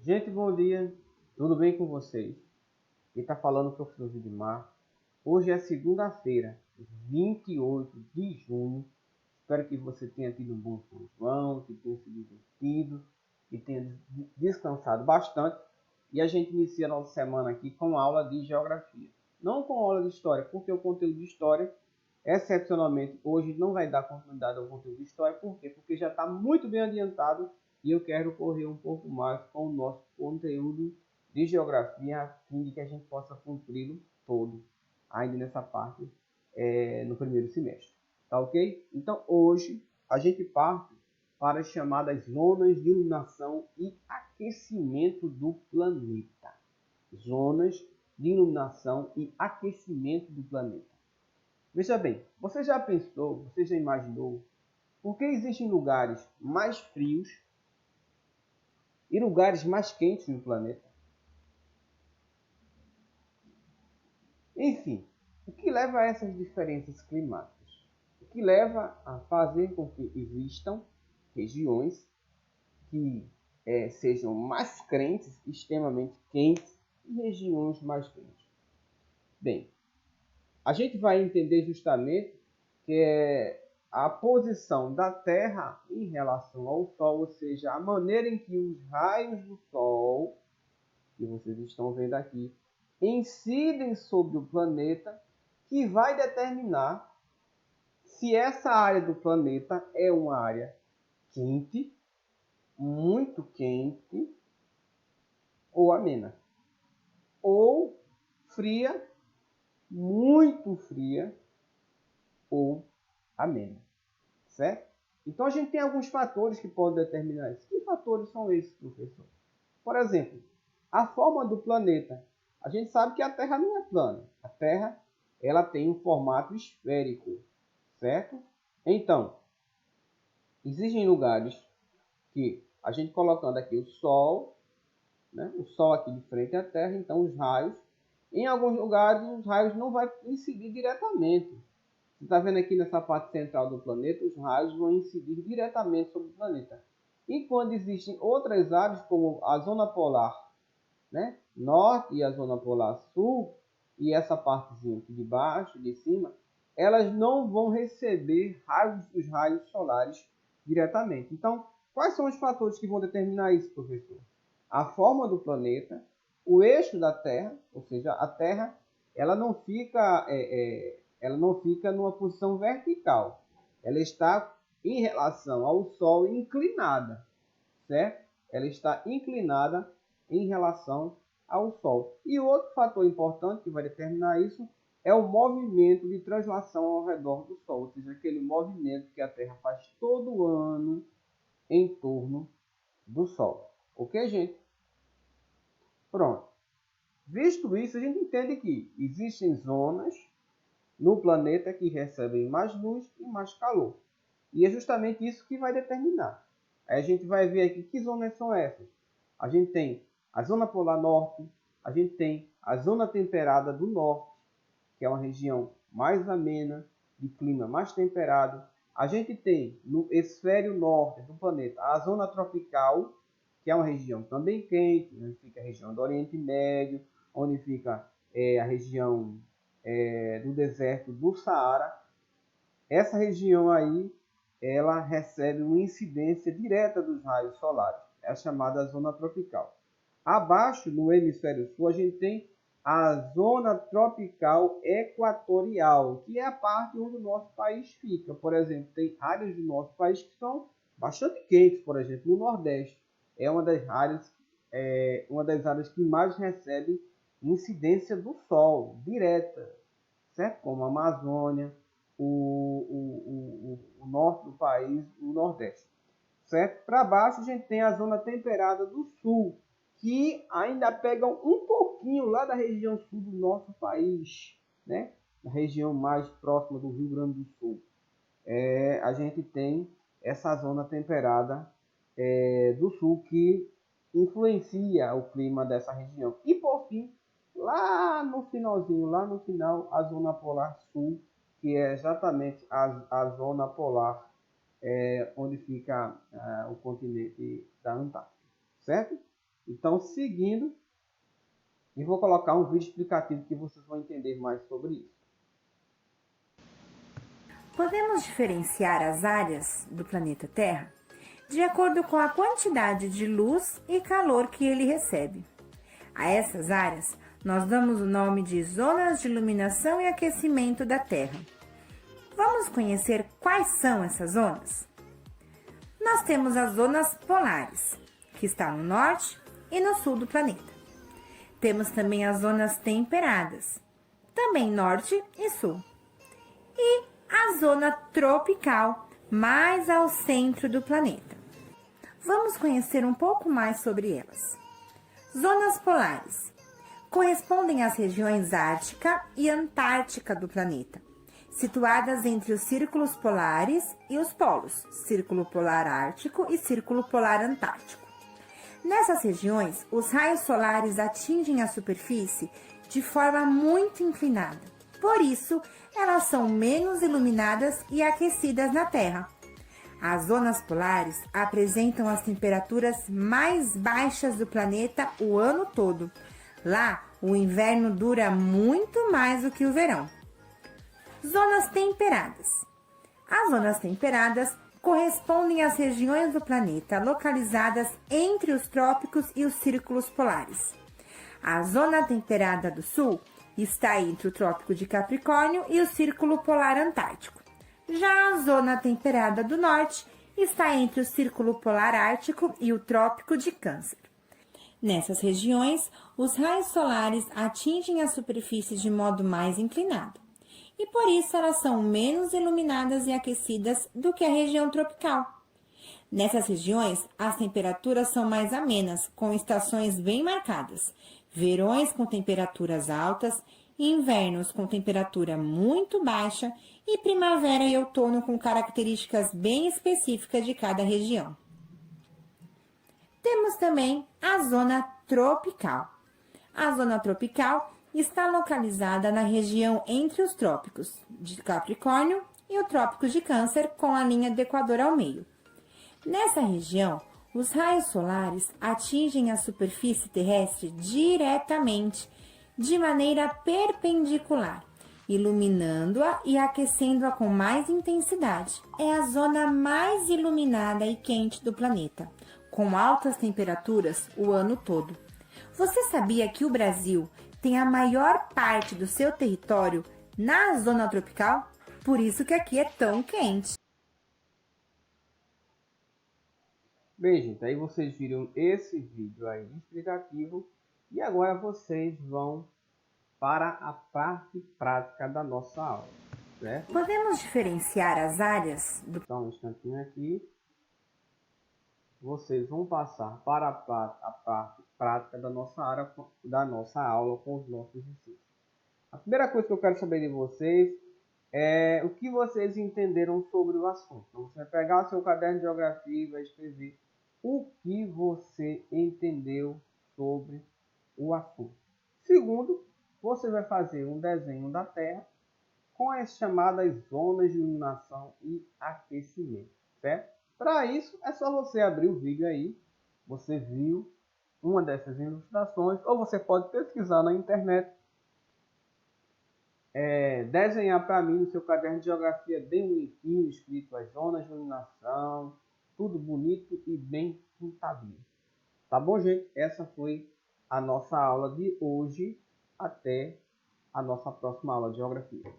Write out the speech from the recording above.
Gente, bom dia, tudo bem com vocês? Quem está falando é o professor Gildemar. Hoje é segunda-feira, 28 de junho. Espero que você tenha tido um bom São João, que tenha se divertido, que tenha descansado bastante. E a gente inicia a nossa semana aqui com aula de geografia. Não com aula de história, porque o conteúdo de história, excepcionalmente, hoje não vai dar continuidade ao conteúdo de história. Por quê? Porque já está muito bem adiantado e eu quero correr um pouco mais com o nosso conteúdo de geografia, a fim de que a gente possa cumpri-lo todo, ainda nessa parte, no primeiro semestre. Tá ok? Então, hoje, a gente parte para as chamadas zonas de iluminação e aquecimento do planeta. Zonas de iluminação e aquecimento do planeta. Veja bem, você já pensou, você já imaginou, por que existem lugares mais frios e lugares mais quentes no planeta? Enfim, o que leva a essas diferenças climáticas? O que leva a fazer com que existam regiões que sejam mais quentes, extremamente quentes, e regiões mais quentes? Bem, a gente vai entender justamente que é a posição da Terra em relação ao Sol, ou seja, a maneira em que os raios do Sol, que vocês estão vendo aqui, incidem sobre o planeta, que vai determinar se essa área do planeta é uma área quente, muito quente, ou amena, ou fria, muito fria, ou amena, certo? Então a gente tem alguns fatores que podem determinar isso. Que fatores são esses, professor? Por exemplo, a forma do planeta. A gente sabe que a Terra não é plana. A Terra, ela tem um formato esférico, certo? Então, existem lugares que a gente colocando aqui o Sol, né? O Sol aqui de frente à Terra, então os raios, em alguns lugares os raios não vão incidir diretamente. Você está vendo aqui nessa parte central do planeta, os raios vão incidir diretamente sobre o planeta. Enquanto existem outras áreas, como a zona polar, né, norte e a zona polar sul, e essa partezinha aqui de baixo, de cima, elas não vão receber os raios solares diretamente. Então, quais são os fatores que vão determinar isso, professor? A forma do planeta, o eixo da Terra, ou seja, a Terra, ela não fica numa posição vertical. Ela está em relação ao Sol inclinada, certo? Ela está inclinada em relação ao Sol. E outro fator importante que vai determinar isso é o movimento de translação ao redor do Sol, ou seja, aquele movimento que a Terra faz todo ano em torno do Sol. Ok, gente? Pronto. Visto isso, a gente entende que existem zonas no planeta que recebem mais luz e mais calor. E é justamente isso que vai determinar. Aí a gente vai ver aqui que zonas são essas. A gente tem a zona polar norte, a gente tem a zona temperada do norte, que é uma região mais amena, de clima mais temperado. A gente tem no hemisfério norte do planeta a zona tropical, que é uma região também quente, onde fica a região do Oriente Médio, onde fica a região do deserto do Saara. Essa região aí, ela recebe uma incidência direta dos raios solares. É a chamada zona tropical. Abaixo, no hemisfério sul, a gente tem a zona tropical equatorial, que é a parte onde o nosso país fica. Por exemplo, tem áreas do nosso país que são bastante quentes, por exemplo, no Nordeste. É uma das áreas que mais recebe incidência do sol, direta, certo? Como a Amazônia, o norte do país, o Nordeste. Certo? Para baixo a gente tem a zona temperada do sul, que ainda pegam um pouquinho lá da região sul do nosso país, né? Na região mais próxima do Rio Grande do Sul. A gente tem essa zona temperada do sul que influencia o clima dessa região. E por fim, lá no finalzinho, lá no final, a zona polar sul, que é exatamente a zona polar onde fica o continente da Antártica, certo? Então, seguindo, e vou colocar um vídeo explicativo que vocês vão entender mais sobre isso. Podemos diferenciar as áreas do planeta Terra de acordo com a quantidade de luz e calor que ele recebe. A essas áreas, nós damos o nome de zonas de iluminação e aquecimento da Terra. Vamos conhecer quais são essas zonas? Nós temos as zonas polares, que está no norte e no sul do planeta. Temos também as zonas temperadas, também norte e sul. E a zona tropical, mais ao centro do planeta. Vamos conhecer um pouco mais sobre elas. Zonas polares correspondem às regiões ártica e antártica do planeta, situadas entre os círculos polares e os polos, Círculo Polar Ártico e Círculo Polar Antártico. Nessas regiões, os raios solares atingem a superfície de forma muito inclinada. Por isso, elas são menos iluminadas e aquecidas na Terra. As zonas polares apresentam as temperaturas mais baixas do planeta o ano todo. Lá, o inverno dura muito mais do que o verão. Zonas temperadas. As zonas temperadas correspondem às regiões do planeta localizadas entre os trópicos e os círculos polares. A zona temperada do sul está entre o Trópico de Capricórnio e o Círculo Polar Antártico. Já a zona temperada do norte está entre o Círculo Polar Ártico e o Trópico de Câncer. Nessas regiões, os raios solares atingem a superfície de modo mais inclinado, e por isso elas são menos iluminadas e aquecidas do que a região tropical. Nessas regiões, as temperaturas são mais amenas, com estações bem marcadas, verões com temperaturas altas, invernos com temperatura muito baixa e primavera e outono com características bem específicas de cada região. Temos também a zona tropical. A zona tropical está localizada na região entre os trópicos de Capricórnio e o Trópico de Câncer, com a linha do Equador ao meio. Nessa região, os raios solares atingem a superfície terrestre diretamente, de maneira perpendicular, iluminando-a e aquecendo-a com mais intensidade. É a zona mais iluminada e quente do planeta, com altas temperaturas o ano todo. Você sabia que o Brasil tem a maior parte do seu território na zona tropical? Por isso que aqui é tão quente. Bem, gente, aí vocês viram esse vídeo aí explicativo e agora vocês vão para a parte prática da nossa aula, certo? Podemos diferenciar as áreas do... Então, um instantinho aqui. Vocês vão passar para a parte prática da nossa aula com os nossos exercícios. A primeira coisa que eu quero saber de vocês é o que vocês entenderam sobre o assunto. Então, você vai pegar o seu caderno de geografia e vai escrever o que você entendeu sobre o assunto. Segundo, você vai fazer um desenho da Terra com as chamadas zonas de iluminação e aquecimento, certo? Para isso, é só você abrir o vídeo aí, você viu uma dessas ilustrações, ou você pode pesquisar na internet, desenhar para mim no seu caderno de geografia bem bonitinho, escrito as zonas de iluminação, tudo bonito e bem pintadinho. Tá bom, gente? Essa foi a nossa aula de hoje. Até a nossa próxima aula de geografia.